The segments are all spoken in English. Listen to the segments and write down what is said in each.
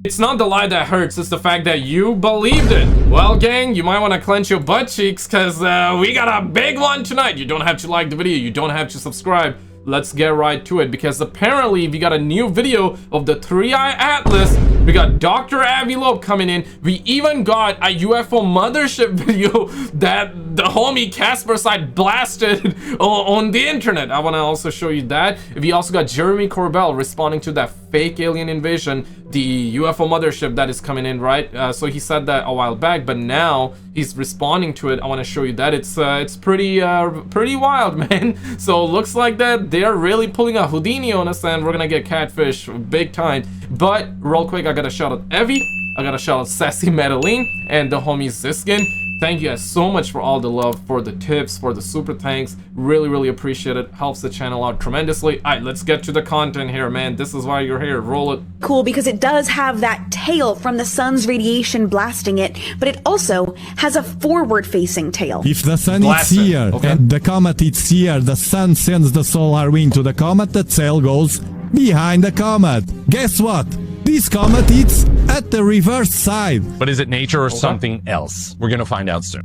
It's not the lie that hurts, it's the fact that you believed it. Well, gang, you might want to clench your butt cheeks, because we got a big one tonight. You don't have to like the video, you don't have to subscribe. Let's get right to it, because apparently we got a new video of the 3-Eye Atlas. We got Dr. Avilope coming in. We even got a UFO mothership video that the homie Caspersight blasted on the internet. I want to also show you that. We also got Jeremy Corbell responding to that fake alien invasion, the UFO mothership that is coming in, right? So he said that a while back, but now he's responding to it. I want to show you that. It's pretty wild, man. So looks like that they're really pulling a Houdini on us, and we're gonna get catfish big time. But real quick, I gotta shout out Evie, I gotta shout out Sassy Madeline, and the homie Ziskin. Thank you guys so much for all the love, for the tips, for the super thanks. Really appreciate it. Helps the channel out tremendously. All right, let's get to the content here, man. This is why you're here. Roll it. Cool, because it does have that tail from the sun's radiation blasting it, but it also has a forward-facing tail. If the sun is here and the comet is here, the sun sends the solar wind to the comet, the tail goes behind the comet. Guess what? This comet is at the reverse side. But is it nature or something else? We're gonna find out soon.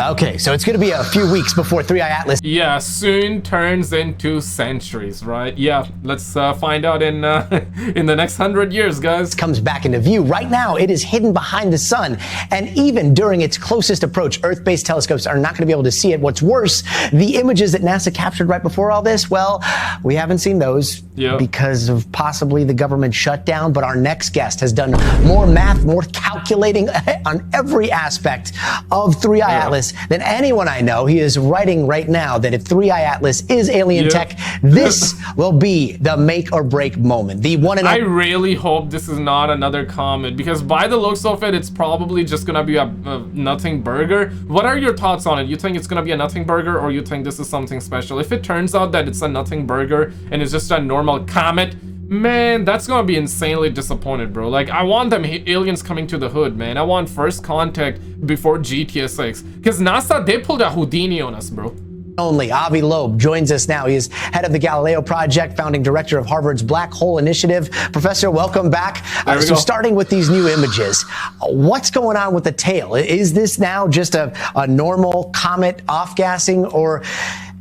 Okay, so it's gonna be a few weeks before 3-Eye Atlas. Yeah, soon turns into centuries, right? Yeah, let's find out in the next 100 years, guys. Comes back into view. Right now, it is hidden behind the sun, and even during its closest approach, Earth-based telescopes are not going to be able to see it. What's worse, the images that NASA captured right before all this, well, we haven't seen those because of possibly the government shutdown. But our next guest has done more math, more calculating on every aspect of 3-Eye Atlas than anyone I know. He is writing right now that if 3-Eye Atlas is alien tech, this will be the make or break moment. The one and I really hope this is not another comet, because by the looks of it, it's probably just gonna be a nothing burger. What are your thoughts on it? You think it's gonna be a nothing burger, or you think this is something special? If it turns out that it's a nothing burger and it's just a normal comet, man, that's gonna be insanely disappointed, bro. Like, I want them aliens coming to the hood, man. I want first contact before GTSX, because NASA, they pulled a Houdini on us, bro. Only Avi Loeb joins us now. He is head of the Galileo Project, founding director of Harvard's Black Hole Initiative. Professor, welcome back. So starting with these new images, what's going on with the tail? Is this now just a normal comet off-gassing, or,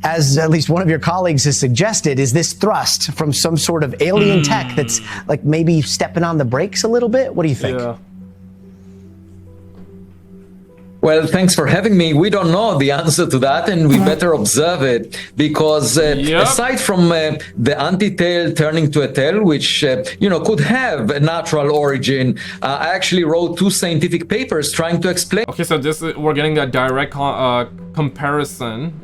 as at least one of your colleagues has suggested, is this thrust from some sort of alien tech that's like maybe stepping on the brakes a little bit? What do you think? Well, thanks for having me. We don't know the answer to that, and we better observe it, because aside from the anti-tail turning to a tail, which could have a natural origin, I actually wrote 2 scientific papers trying to explain. Okay, so we're getting a direct comparison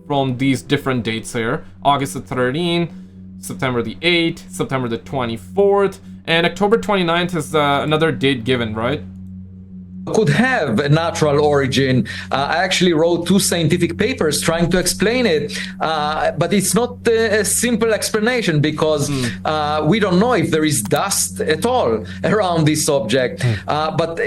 from these different dates here: August the 13th, September the 8th, September the 24th, and October 29th is another date given, right? Could have a natural origin. I actually wrote 2 scientific papers trying to explain it, but it's not a simple explanation, because we don't know if there is dust at all around this object. But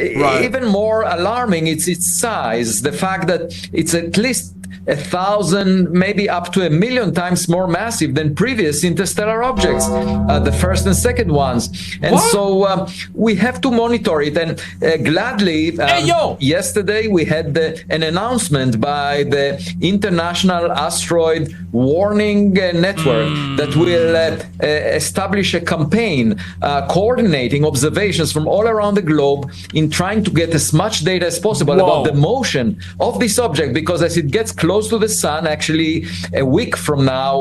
even more alarming, it's its size, the fact that it's at least 1,000, maybe up to 1,000,000 times more massive than previous interstellar objects, the first and second ones. And so we have to monitor it. And gladly, yesterday we had an announcement by the International Asteroid Warning Network that will establish a campaign coordinating observations from all around the globe in trying to get as much data as possible about the motion of this object, because as it gets close to the sun, actually a week from now,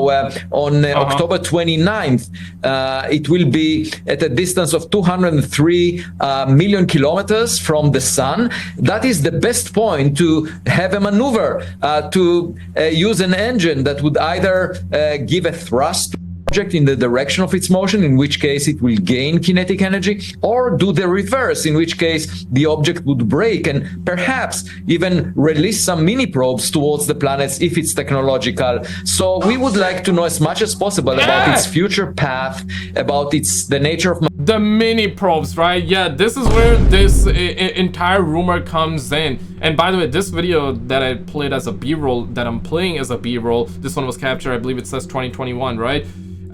on October 29th, it will be at a distance of 203 million kilometers from the sun. That is the best point to have a maneuver, to use an engine that would either give a thrust object in the direction of its motion, in which case it will gain kinetic energy, or do the reverse, in which case the object would break and perhaps even release some mini probes towards the planets if it's technological. So we would like to know as much as possible about its future path, about the nature of the mini probes, right? Yeah, this is where this entire rumor comes in. And by the way, this video that I played as a B-roll, that I'm playing as a B-roll, this one was captured, I believe it says 2021, right?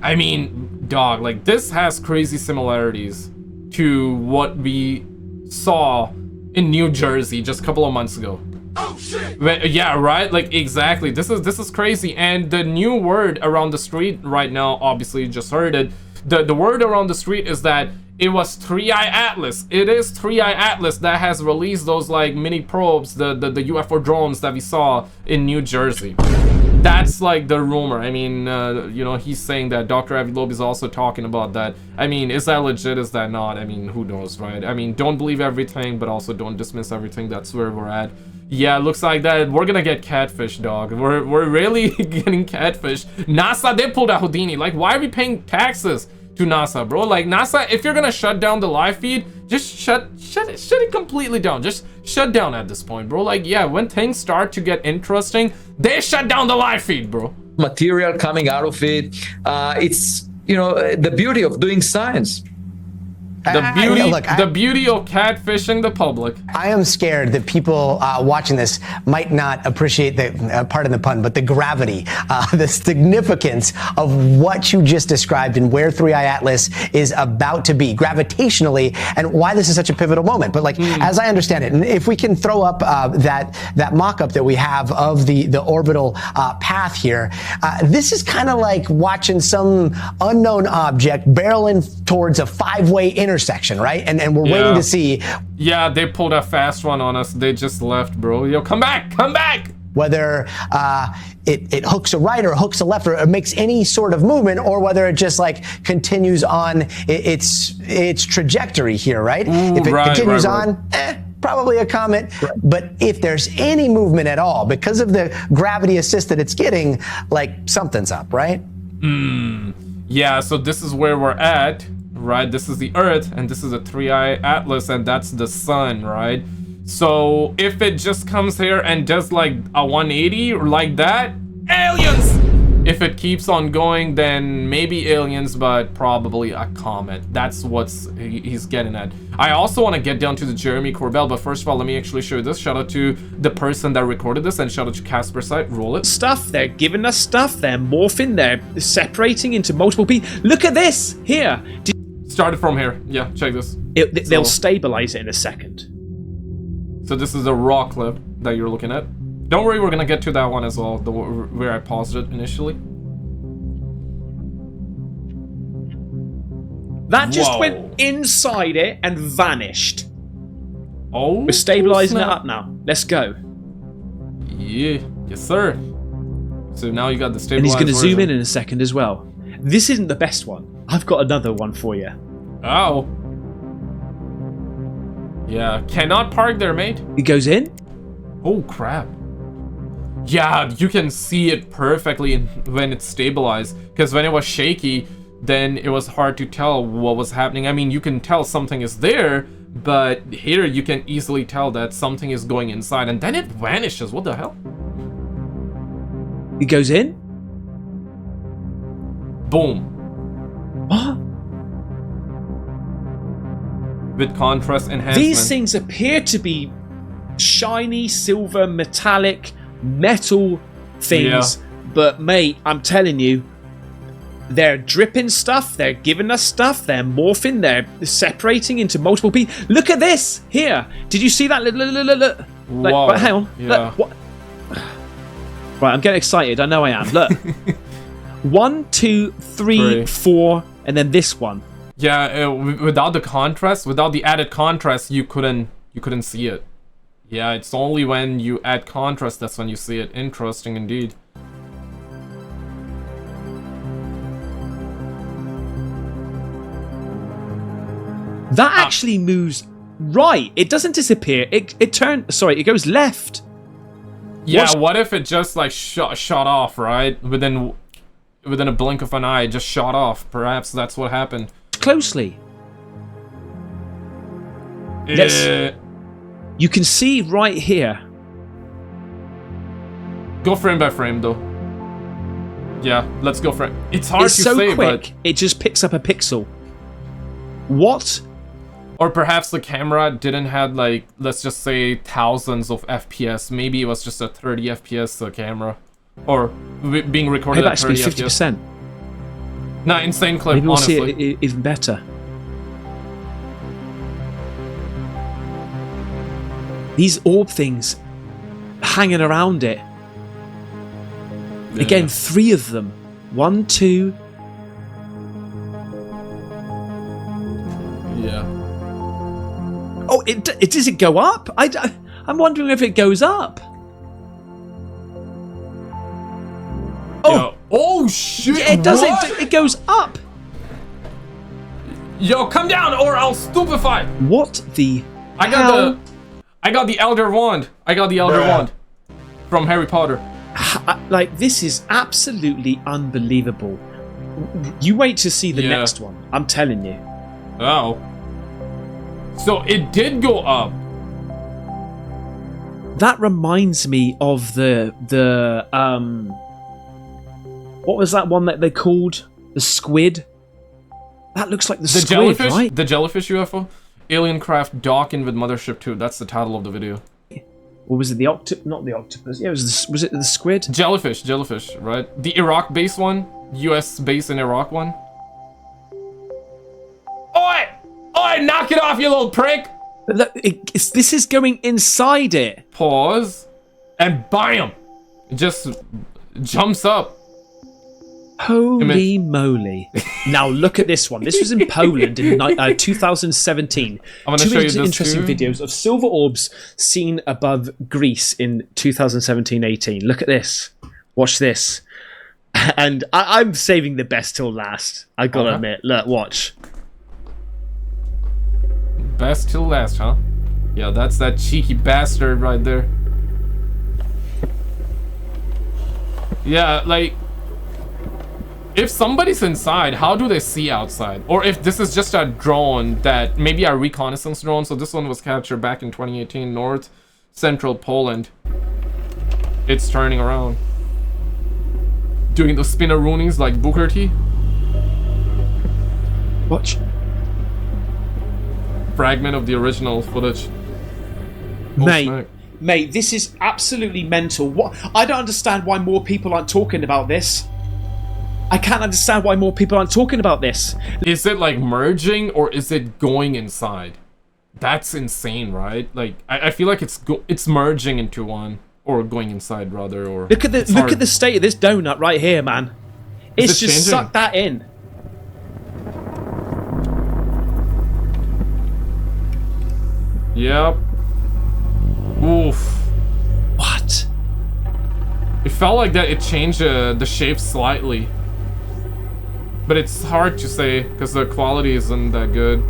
I mean, dog, like, this has crazy similarities to what we saw in New Jersey just a couple of months ago. Oh shit! Yeah, right? Like, exactly. This is crazy. And the new word around the street right now, obviously you just heard it. The word around the street is that it was 3i Atlas. It is 3i Atlas that has released those like mini probes, the UFO drones that we saw in New Jersey. That's like the rumor. I mean, you know, he's saying that. Dr. Avilob is also talking about that. I mean, is that legit? Is that not? I mean, who knows, right? I mean, don't believe everything, but also don't dismiss everything. That's where we're at. Yeah, it looks like that we're gonna get catfish, dog. We're really getting catfish. NASA did pull that Houdini. Like, why are we paying taxes to NASA, bro? Like, NASA, if you're gonna shut down the live feed, just shut it completely down. Just shut down at this point, bro. Like, yeah, when things start to get interesting, they shut down the live feed, bro. Material coming out of it. It's, you know, the beauty of doing science. The beauty of catfishing the public. I am scared that people watching this might not appreciate the, pardon the pun, but the gravity, the significance of what you just described and where 3i Atlas is about to be gravitationally and why this is such a pivotal moment. But like, as I understand it, and if we can throw up that mock-up that we have of the orbital path here, this is kind of like watching some unknown object barreling towards a five-way intersection, right? And we're waiting to see. Yeah, they pulled a fast one on us. They just left, bro. Yo, come back, come back! Whether it hooks a right or hooks a left or it makes any sort of movement, or whether it just like continues on its trajectory here, right? If it continues on, probably a comet. But if there's any movement at all, because of the gravity assist that it's getting, like something's up, right? Yeah, so this is where we're at. Right, this is the Earth, and this is a 3i Atlas, and that's the sun, right? So if it just comes here and does like a 180 like that, aliens! If it keeps on going, then maybe aliens, but probably a comet. That's what's he's getting at. I also want to get down to the Jeremy Corbell, but first of all, let me actually show you this. Shout out to the person that recorded this, and shout out to Caspersight. Roll it. Stuff, they're giving us stuff, they're morphing, they're separating into multiple people. Look at this here. Started from here. Yeah, check this. They'll stabilize it in a second. So this is a raw clip that you're looking at. Don't worry, we're gonna get to that one as well, where I paused it initially. That just went inside it and vanished. Oh, we're stabilizing it up now. Let's go. Yeah, yes sir. So now you got the stabilized And he's gonna version. zoom in a second as well. This isn't the best one. I've got another one for you. Oh. Yeah, cannot park there, mate. It goes in. Oh, crap. Yeah, you can see it perfectly when it's stabilized. Because when it was shaky, then it was hard to tell what was happening. I mean, you can tell something is there, but here you can easily tell that something is going inside. And then it vanishes. What the hell? It goes in. Boom. What? With contrast enhancement. These things appear to be shiny, silver, metallic, metal things. Yeah. But mate, I'm telling you, they're dripping stuff, they're giving us stuff, they're morphing, they're separating into multiple people. Look at this here. Did you see that? Look. Wow. Like, hang on. Yeah. Look, what? Right, I'm getting excited. I know I am. Look. 1, 2, 3, 4, and then this one. Yeah, without the contrast, without the added contrast, you couldn't see it. Yeah, it's only when you add contrast that's when you see it. Interesting indeed. That actually moves right. It doesn't disappear. It goes left. Yeah, what if it just like shot off, right? Within a blink of an eye, it just shot off. Perhaps that's what happened. Closely. You can see right here. Go frame by frame, though. Yeah, let's go frame. It's hard to so say, quick, but it just picks up a pixel. What? Or perhaps the camera didn't have, like, let's just say thousands of FPS. Maybe it was just a 30 FPS camera. Or being recorded at 30 FPS. 50%. Nah, insane clip, Maybe we'll honestly. see it even better. These orb things hanging around it. Again, 3 of them. 1, 2. Yeah. Oh, does it go up? I'm wondering if it goes up. Oh, Yo. Oh shit! yeah, it does. What? It goes up. Yo, come down or I'll stupefy. What the? I got the Elder Wand. I got the Elder Wand from Harry Potter. Like, this is absolutely unbelievable. You wait to see the Yeah. next one. I'm telling you. Oh. So it did go up. That reminds me of the what was that one that they called? The squid? That looks like the squid, jellyfish, right? The jellyfish UFO? Alien craft docking with Mothership 2. That's the title of the video. Or was it the not the octopus? Yeah, was it the squid? Jellyfish, right? The Iraq base one? US base in Iraq one? Oi! Oi, knock it off, you little prick! But look, this is going inside it. Pause. And bam! It just jumps up. Holy moly. Now look at this one. This was in Poland in 2017. I'm gonna show you this interesting too. videos of silver orbs seen above Greece in 2017-18. Look at this. Watch this. And I'm saving the best till last. I gotta admit. Look, watch. Best till last, huh? Yeah, that's that cheeky bastard right there. Yeah, like, if somebody's inside, how do they see outside? Or if this is just a drone that, maybe a reconnaissance drone. So this one was captured back in 2018, North Central Poland. It's turning around. Doing the spinneroonies like Booker T. Watch. Fragment of the original footage. Mate, this is absolutely mental. What? I don't understand why more people aren't talking about this. I can't understand why more people aren't talking about this. Is it like merging or is it going inside? That's insane, right? Like I feel like it's merging into one or going inside rather. Or look at the state of this donut right here, man. It's just changing? sucked that in. Yep. Oof. What? It felt like that it changed the shape slightly. But it's hard to say because the quality isn't that good.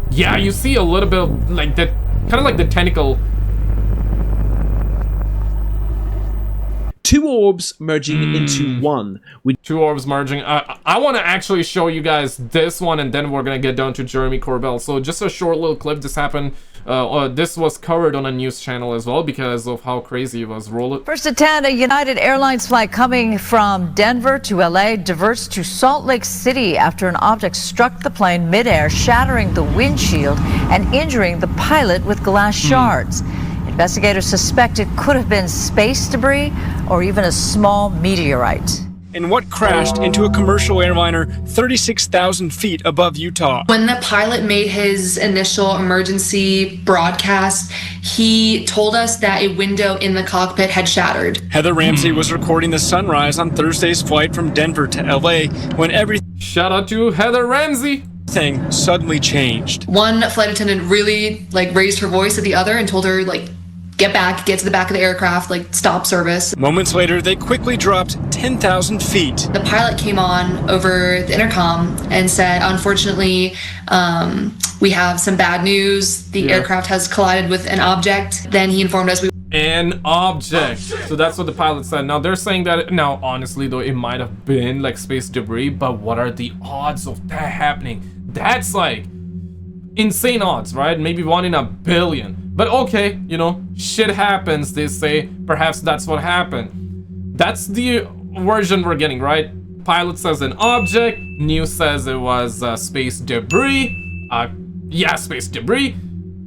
Yeah, you see a little bit of like that, kind of like the tentacle. 2 orbs merging into one. With 2 orbs merging. I want to actually show you guys this one, and then we're gonna get down to Jeremy Corbell. So just a short little clip. This happened. This was covered on a news channel as well because of how crazy it was. Roll it. First at 10, a United Airlines flight coming from Denver to LA diverts to Salt Lake City after an object struck the plane midair, shattering the windshield and injuring the pilot with glass shards. Investigators suspect it could have been space debris or even a small meteorite. In what crashed into a commercial airliner 36,000 feet above Utah. When the pilot made his initial emergency broadcast, he told us that a window in the cockpit had shattered. Heather Ramsey was recording the sunrise on Thursday's flight from Denver to LA when everything Shout out to Heather Ramsey. suddenly changed. One flight attendant really raised her voice at the other and told her get back, get to the back of the aircraft, stop service. Moments later, they quickly dropped 10,000 feet. The pilot came on over the intercom and said, unfortunately, we have some bad news. The aircraft has collided with an object. Then he informed us An object. So that's what the pilot said. Now they're saying that, now honestly though, it might have been space debris, but what are the odds of that happening? That's insane odds, right? Maybe 1 in a billion. But okay, shit happens, they say. Perhaps that's what happened. That's the version we're getting, right? Pilot says an object. News says it was space debris. Yeah, space debris.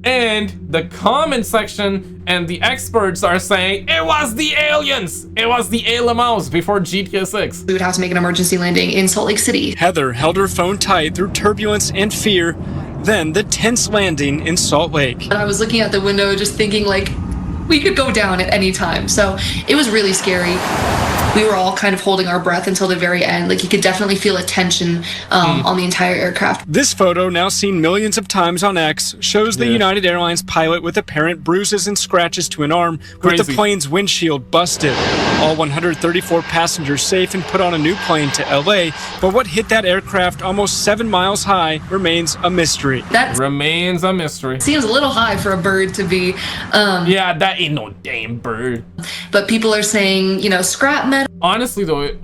And the comment section and the experts are saying it was the aliens. It was the ALMOs before GTA 6. we would have to make an emergency landing in Salt Lake City. Heather held her phone tight through turbulence and fear. Then the tense landing in Salt Lake. And I was looking out the window just thinking like, we could go down at any time. So it was really scary. We were all kind of holding our breath until the very end. Like you could definitely feel a tension on the entire aircraft. This photo, now seen millions of times on X, shows the United Airlines pilot with apparent bruises and scratches to an arm with the plane's windshield busted. All 134 passengers safe and put on a new plane to LA, but what hit that aircraft almost 7 miles high remains a mystery. That remains a mystery. Seems a little high for a bird to be. Yeah, that ain't no damn bird. But people are saying, you know, scrap metal. Honestly though,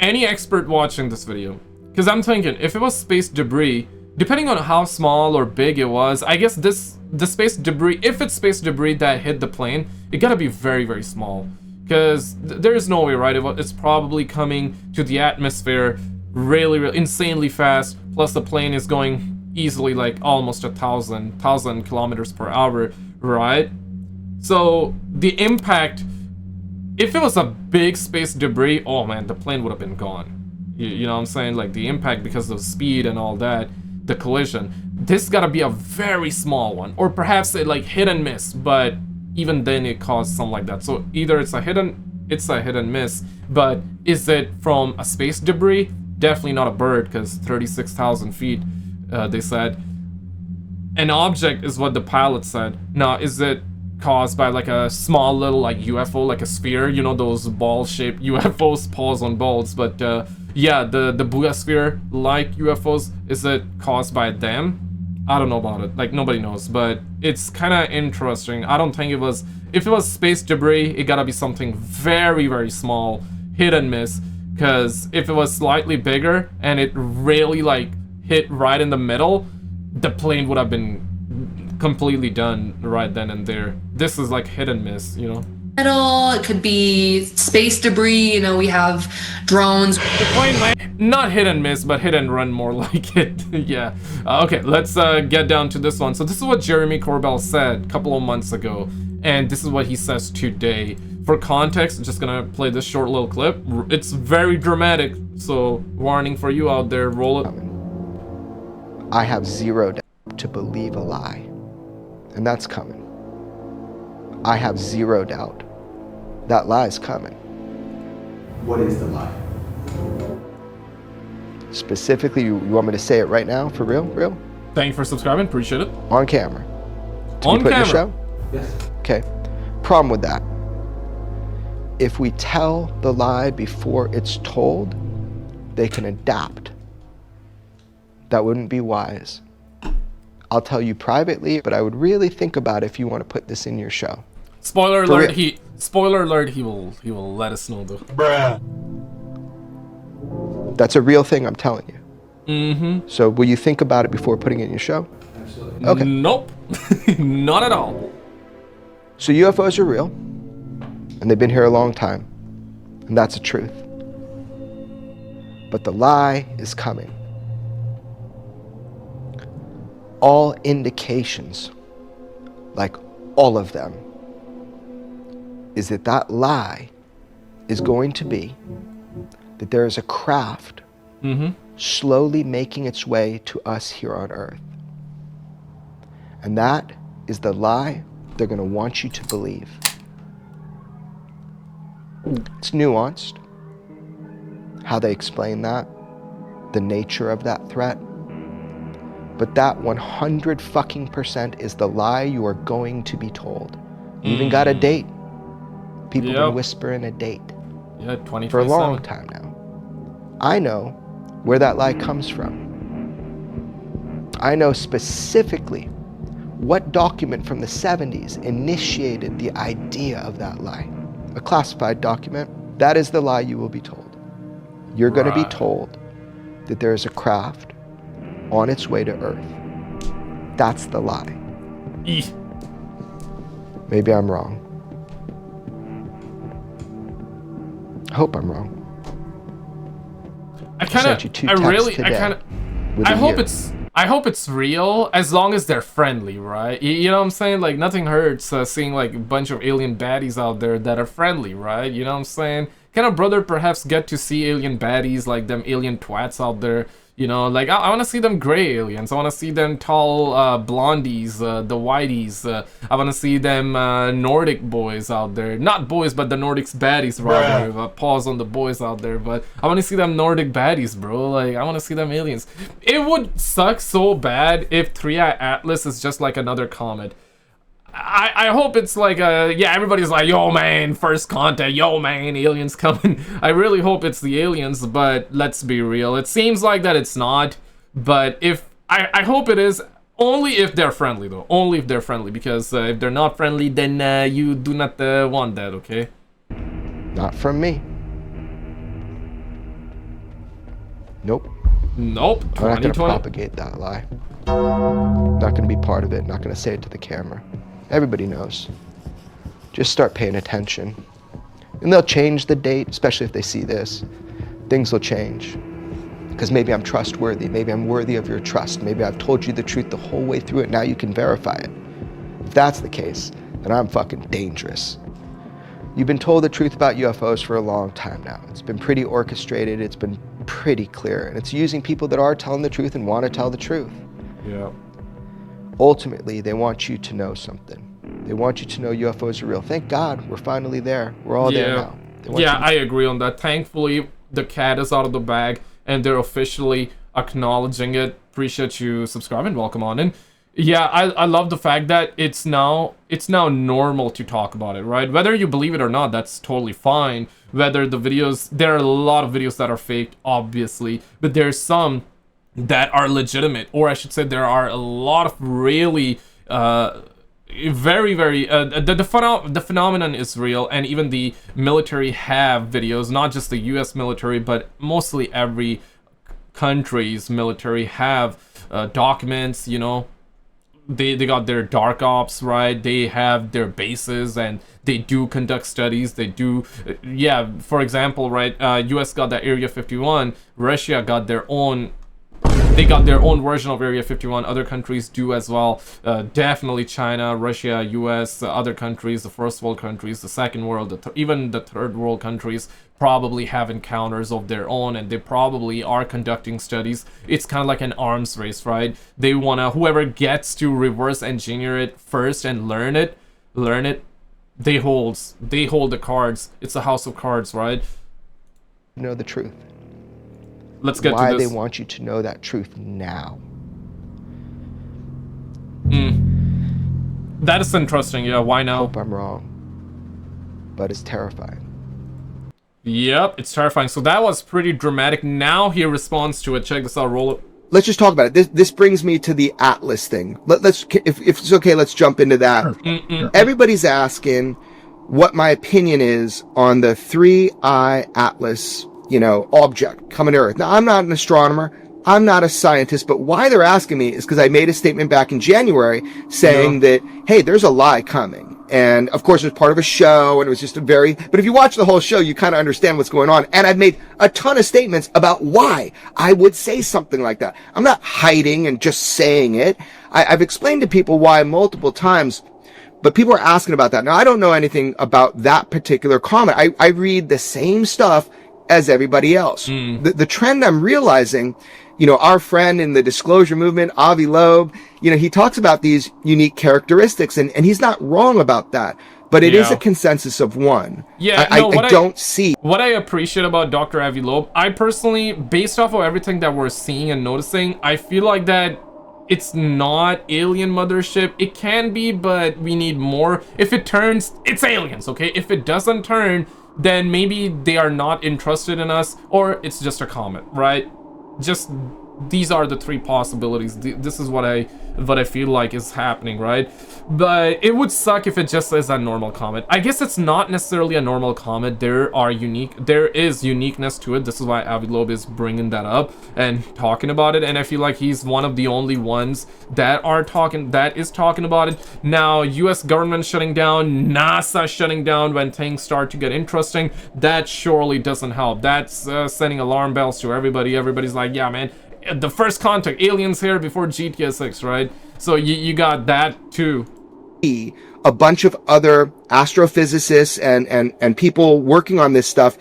any expert watching this video, because I'm thinking if it was space debris, depending on how small or big it was, I guess the space debris, if it's space debris that hit the plane, it gotta be very, very small. Because there's no way, right? It's probably coming to the atmosphere really, really insanely fast. Plus the plane is going easily like almost 1,000 kilometers per hour, right? So the impact, if it was a big space debris, oh man, the plane would have been gone. You know what I'm saying? Like the impact because of speed and all that, the collision. This gotta be a very small one, or perhaps it like hit and miss, but even then it caused something like that. So either it's a hit and miss, but is it from a space debris? Definitely not a bird, because 36,000 feet, they said. An object is what the pilot said. Now, is it caused by like a small little like UFO, like a sphere, you know, those ball-shaped UFOs, pause on balls, but yeah, the Buddha sphere like UFOs, is it caused by them? I don't know about it, like nobody knows, but it's kind of interesting. I don't think it was, if it was space debris, it gotta be something very, very small, hit and miss, because if it was slightly bigger and it really like hit right in the middle, the plane would have been completely done right then and there. This is like hit and miss, you know. Metal, it could be space debris, you know, we have drones. The plane not hit and miss, but hit and run more like it. Yeah. Okay, let's get down to this one. So this is what Jeremy Corbell said a couple of months ago, and this is what he says today. For context, I'm just gonna play this short little clip. It's very dramatic, so warning for you out there, roll it. I have zero doubt to believe a lie, and that's coming. I have zero doubt that lie is coming. What is the lie? Specifically, you want me to say it right now, for real? Real? Thank you for subscribing, appreciate it. On camera. On camera. The show? Yes. Okay. Problem with that. If we tell the lie before it's told, they can adapt. That wouldn't be wise. I'll tell you privately, but I would really think about it if you want to put this in your show. Spoiler alert, he will let us know though. Bruh. That's a real thing, I'm telling you. Mm-hmm. So will you think about it before putting it in your show? Absolutely. Okay. Nope. Not at all. So UFOs are real, and they've been here a long time, and that's the truth. But the lie is coming. All indications, like all of them, is that that lie is going to be that there is a craft slowly making its way to us here on Earth. And that is the lie they're going to want you to believe. It's nuanced, how they explain that, the nature of that threat. But that 100% is the lie you are going to be told. You even got a date. People been whispering a date. Yeah, 2027. For a long time now. I know where that lie comes from. I know specifically what document from the 70s initiated the idea of that lie. A classified document. That is the lie you will be told. You're going to be told that there is a craft on its way to Earth. That's the lie. Maybe I'm wrong. I hope I'm wrong. I hope it's real, as long as they're friendly, right? You know what I'm saying? Like, nothing hurts seeing like a bunch of alien baddies out there that are friendly, right? You know what I'm saying? Can a brother perhaps get to see alien baddies, like them alien twats out there? You know, like I want to see them gray aliens. I want to see them tall blondies, the whiteys. I want to see them Nordic boys out there. Not boys, but the Nordics baddies, rather. Pause on the boys out there, but I want to see them Nordic baddies, bro. Like I want to see them aliens. It would suck so bad if 3i Atlas is just like another comet. I hope it's like yeah, everybody's like, yo man, first contact, yo man, aliens coming. I really hope it's the aliens, but let's be real, it seems like that it's not. But if I hope it is, only if they're friendly though, only if they're friendly, because if they're not friendly, then you do not want that, okay? Not from me. Nope. Nope. I'm not going to propagate that lie. Not going to be part of it, not going to say it to the camera. Everybody knows. Just start paying attention. And they'll change the date, especially if they see this. Things will change. Because maybe I'm trustworthy. Maybe I'm worthy of your trust. Maybe I've told you the truth the whole way through it. Now you can verify it. If that's the case, then I'm fucking dangerous. You've been told the truth about UFOs for a long time now. It's been pretty orchestrated. It's been pretty clear. And it's using people that are telling the truth and want to tell the truth. Yeah. Ultimately, they want you to know something. They want you to know UFOs are real. Thank God we're finally there. We're all there now. Yeah, I agree on that. Thankfully, the cat is out of the bag and they're officially acknowledging it. Appreciate you subscribing. Welcome on in. Yeah, I love the fact that it's now normal to talk about it, right? Whether you believe it or not, that's totally fine. Whether the videos, there are a lot of videos that are faked, obviously, but there's some that are legitimate, or I should say there are a lot of really very the phenomenon is real, and even the military have videos, not just the US military, but mostly every country's military have documents, you know. They got their dark ops, right? They have their bases and they do conduct studies. They do, yeah, for example, right, US got that Area 51, Russia got their own, they got their own version of Area 51. Other countries do as well. Definitely China, Russia, US, other countries, the first world countries, the second world, even the third world countries probably have encounters of their own, and they probably are conducting studies. It's kind of like an arms race, right? They wanna, whoever gets to reverse engineer it first and learn it, they hold the cards. It's a house of cards, right? Know the truth. Let's get why to this. They want you to know that truth now. That is interesting. Yeah, why now? Hope I'm wrong, but it's terrifying. Yep, it's terrifying. So that was pretty dramatic. Now he responds to it. Check this out. Roll it. Let's just talk about it. This brings me to the Atlas thing. Let's, if it's okay, let's jump into that. Everybody's asking what my opinion is on the 3i Atlas, you know, object coming to Earth. Now, I'm not an astronomer. I'm not a scientist, but why they're asking me is because I made a statement back in January saying that, hey, there's a lie coming. And of course, it was part of a show, and it was just but if you watch the whole show, you kind of understand what's going on. And I've made a ton of statements about why I would say something like that. I'm not hiding and just saying it. I've explained to people why multiple times, but people are asking about that. Now, I don't know anything about that particular comet. I read the same stuff as everybody else. The trend I'm realizing, you know, our friend in the disclosure movement, Avi Loeb, you know, he talks about these unique characteristics, and he's not wrong about that. But it is a consensus of one. Yeah, I don't see. What I appreciate about Dr. Avi Loeb, I personally, based off of everything that we're seeing and noticing, I feel like that it's not alien mothership. It can be, but we need more. If it turns, it's aliens, okay? If it doesn't turn, then maybe they are not interested in us, or it's just a comet, right? Just these are the three possibilities. This is what I feel like is happening, right? But it would suck if it just is a normal comet. I guess it's not necessarily a normal comet. There is uniqueness to it. This is why Avi Loeb is bringing that up and talking about it, and I feel like he's one of the only ones that is talking about it. Now, US government shutting down, NASA shutting down when things start to get interesting, that surely doesn't help. That's sending alarm bells to everybody. Everybody's like, yeah, man, the first contact, aliens here before GTA 6, right? So you got that too. A bunch of other astrophysicists and people working on this stuff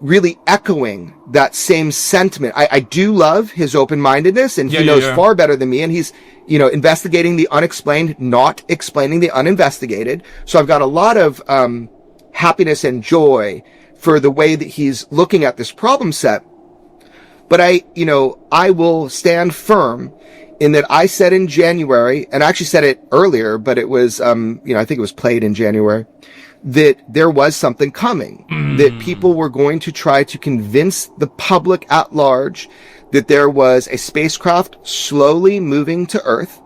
really echoing that same sentiment. I do love his open-mindedness, and he knows far better than me, and he's, investigating the unexplained, not explaining the uninvestigated. So I've got a lot of happiness and joy for the way that he's looking at this problem set. But I will stand firm in that I said in January, and I actually said it earlier, but it was, I think it was played in January, that there was something coming, that people were going to try to convince the public at large that there was a spacecraft slowly moving to Earth,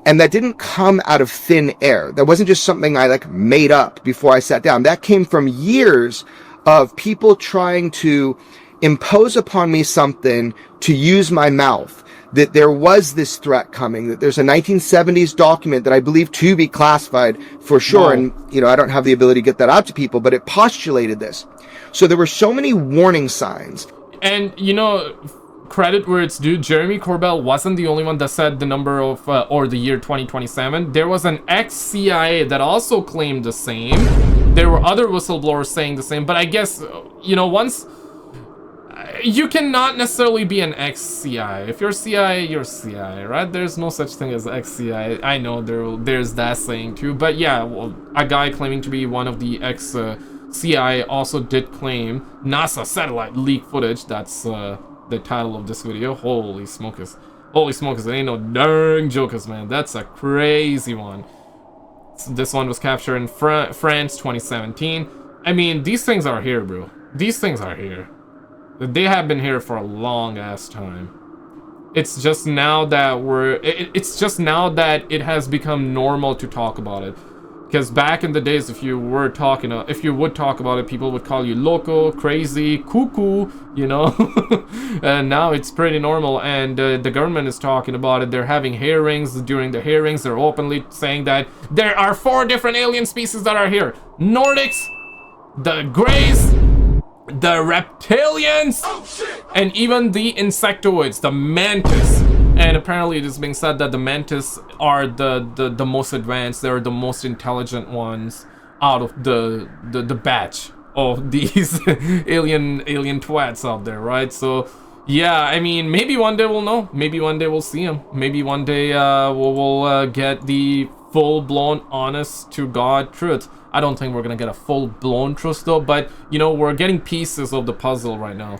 and that didn't come out of thin air. That wasn't just something I made up before I sat down. That came from years of people trying to impose upon me something to use my mouth, that there was this threat coming, that there's a 1970s document that I believe to be classified for sure. And, I don't have the ability to get that out to people, but it postulated this. So there were so many warning signs. And, credit where it's due, Jeremy Corbell wasn't the only one that said the number of, or the year 2027. There was an ex-CIA that also claimed the same. There were other whistleblowers saying the same, but I guess, once... You cannot necessarily be an ex-CIA. If you're CIA, you're CIA, right? There's no such thing as ex-CIA. I know there's that saying too, but yeah, well, a guy claiming to be one of the ex-CIA also did claim NASA satellite leak footage. That's the title of this video. Holy smokers. Holy smokers, it ain't no darn jokers, man. That's a crazy one. So this one was captured in France 2017. I mean, these things are here, bro. These things are here. They have been here for a long ass time. It's just now that it has become normal to talk about it. Because back in the days, if you would talk about it, people would call you loco, crazy, cuckoo, and now it's pretty normal, and the government is talking about it. They're having hearings. During the hearings, they're openly saying that there are 4 different alien species that are here. Nordics, the Greys, the reptilians, and even the insectoids, the mantis. And apparently it is being said that the mantis are the most advanced. They're the most intelligent ones out of the batch of these alien twats out there, right? So yeah, I mean, maybe one day we'll know. Maybe one day we'll see them. Maybe one day we'll get the full-blown honest to God truth. I don't think we're gonna get a full-blown truth though, but we're getting pieces of the puzzle right now.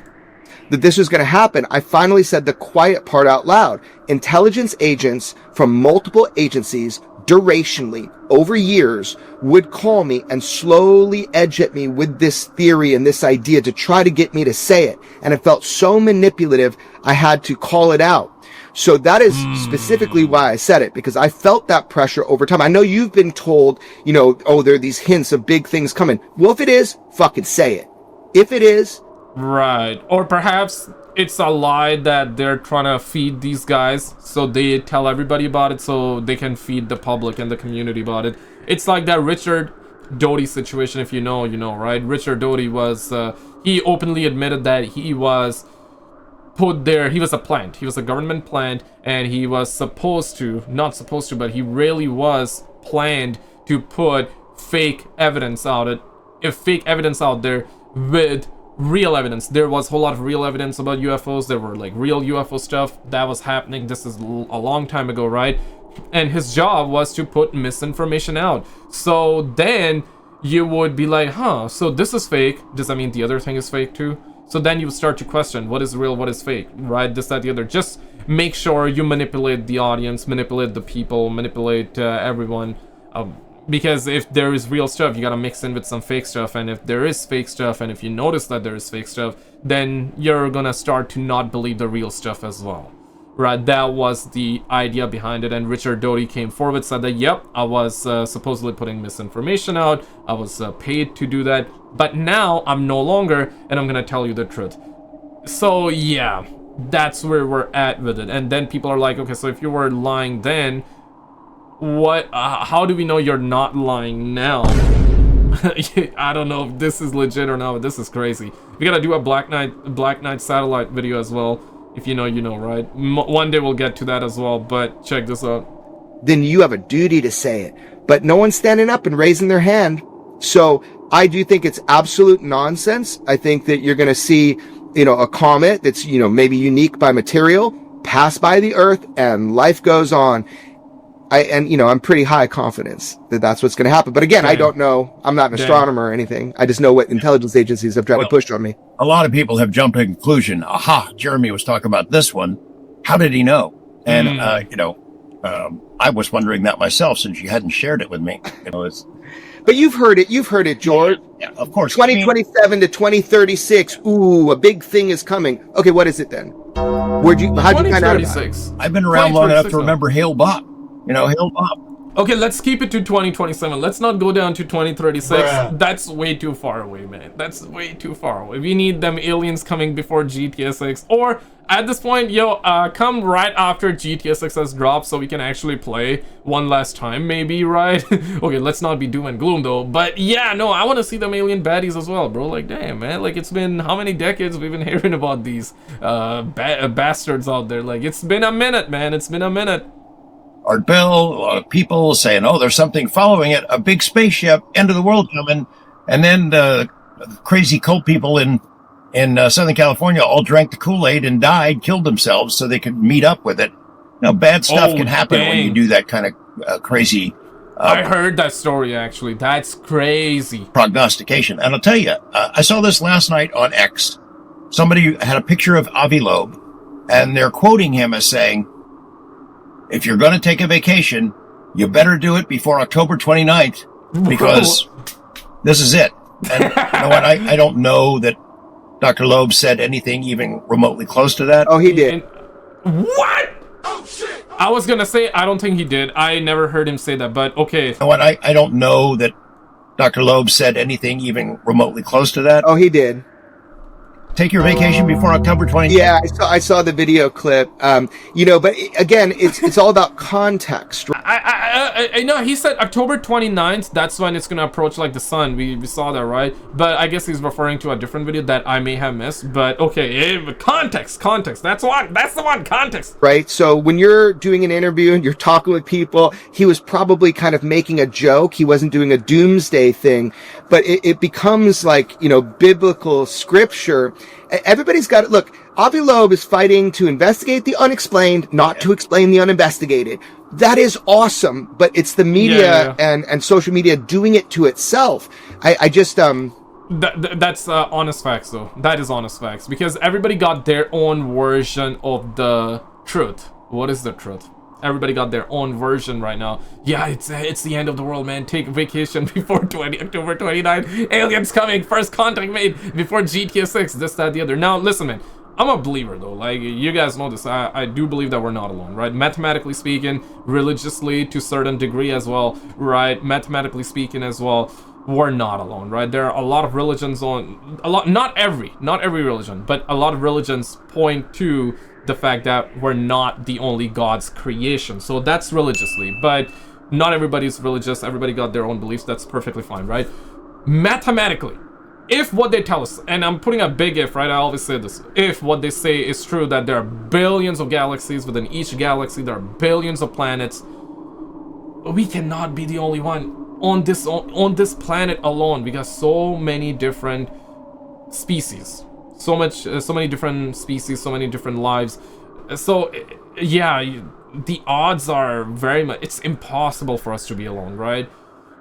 That this was going to happen, I finally said the quiet part out loud. Intelligence agents from multiple agencies, durationally, over years, would call me and slowly edge at me with this theory and this idea to try to get me to say it. And it felt so manipulative, I had to call it out. So that is specifically why I said it, because I felt that pressure over time. I know you've been told, oh, there are these hints of big things coming. Well, if it is, fucking say it. If it is... Right. Or perhaps it's a lie that they're trying to feed these guys, so they tell everybody about it so they can feed the public and the community about it. It's like that Richard Doty situation, if you know, right? Richard Doty was, he openly admitted that he was put there, he was a plant, he was a government plant, and he was not supposed to, but he really was planned to put fake evidence out there with real evidence. There was a whole lot of real evidence about UFOs. There were real UFO stuff that was happening. This is a long time ago, right? And his job was to put misinformation out. So then you would be like, so this is fake. Does that mean the other thing is fake too? So then you would start to question what is real, what is fake, right? This, that, the other. Just make sure you manipulate the audience, manipulate the people, manipulate everyone. Because if there is real stuff, you gotta mix in with some fake stuff. And if there is fake stuff, and if you notice that there is fake stuff, then you're gonna start to not believe the real stuff as well. Right, that was the idea behind it. And Richard Doty came forward, said that, yep, I was supposedly putting misinformation out. I was paid to do that. But now I'm no longer, and I'm gonna tell you the truth. So yeah, that's where we're at with it. And then people are like, okay, so if you were lying then, what, how do we know you're not lying now? I don't know if this is legit or not, but this is crazy. We gotta do a Black Knight satellite video as well. If you know, you know, right? One day we'll get to that as well, but check this out. Then you have a duty to say it. But no one's standing up and raising their hand. So I do think it's absolute nonsense. I think that you're going to see, a comet that's, maybe unique by material pass by the Earth and life goes on. I'm pretty high confidence that that's what's going to happen. But again, I don't know. I'm not an astronomer or anything. I just know what intelligence agencies have tried to push on me. A lot of people have jumped to a conclusion. Aha, Jeremy was talking about this one. How did he know? And, I was wondering that myself since you hadn't shared it with me. But you've heard it, George. Yeah, of course. 2027 to 2036. Ooh, a big thing is coming. Okay, what is it then? How'd you find out about it? I've been around long enough to remember Hale Bopp. Hale Bopp. Okay, let's keep it to 2027. Let's not go down to 2036. Bruh. That's way too far away, man. That's way too far away. We need them aliens coming before GTA 6. Or, at this point, come right after GTA 6 has dropped so we can actually play one last time, maybe, right? Okay, let's not be doom and gloom, though. But, yeah, no, I want to see them alien baddies as well, bro. Like, damn, man. Like, it's been how many decades we've been hearing about these bastards out there? Like, it's been a minute, man. It's been a minute. Art Bell, a lot of people saying, oh, there's something following it, a big spaceship, end of the world coming. And then the crazy cult people in Southern California all drank the Kool-Aid and died, killed themselves so they could meet up with it. Bad stuff can happen when you do that kind of crazy. I heard that story, actually. That's crazy. Prognostication. And I'll tell you, I saw this last night on X. Somebody had a picture of Avi Loeb, and they're quoting him as saying, if you're going to take a vacation, you better do it before October 29th, because this is it. And you know what? I don't know that Dr. Loeb said anything even remotely close to that. Oh, he did. What? Oh, shit. I was going to say, I don't think he did. I never heard him say that, but okay. You know what? I don't know that Dr. Loeb said anything even remotely close to that. Oh, he did. Take your vacation before October 29th. Yeah, I saw the video clip. But again, it's all about context. I know he said October 29th. That's when it's gonna approach like the sun. We saw that, right? But I guess he's referring to a different video that I may have missed. But okay, context. That's the one. Context. Right. So when you're doing an interview and you're talking with people, he was probably kind of making a joke. He wasn't doing a doomsday thing, but it becomes like biblical scripture. Everybody's got it. Look, Avi Loeb is fighting to investigate the unexplained, not to explain the uninvestigated. That is awesome, but it's the media and social media doing it to itself. That's honest facts, though. That is honest facts, because everybody got their own version of the truth. What is the truth? Everybody got their own version right now. Yeah, it's the end of the world, man. Take a vacation before October 29th. Aliens coming. First contact made before GTA 6. This, that, the other. Now, listen, man. I'm a believer, though. Like, you guys know this. I do believe that we're not alone, right? Mathematically speaking, religiously to a certain degree as well, right? Mathematically speaking as well, we're not alone, right? There are a lot of religions not every religion, but a lot of religions point to the fact that we're not the only God's creation. So that's religiously, but not everybody's religious. Everybody got their own beliefs. That's perfectly fine, right? Mathematically, if what they tell us, and I'm putting a big if, right? I always say this. If what they say is true, that there are billions of galaxies, within each galaxy there are billions of planets, we cannot be the only one on this planet alone. We got so many different species. So many different species, so many different lives. So, yeah, the odds are very much... It's impossible for us to be alone, right?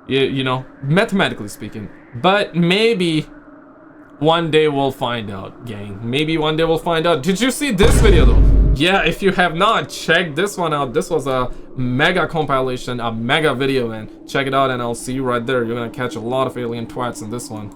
Mathematically speaking. But maybe one day we'll find out, gang. Maybe one day we'll find out. Did you see this video, though? Yeah, if you have not, check this one out. This was a mega compilation, a mega video, and check it out, and I'll see you right there. You're gonna catch a lot of alien twats in this one.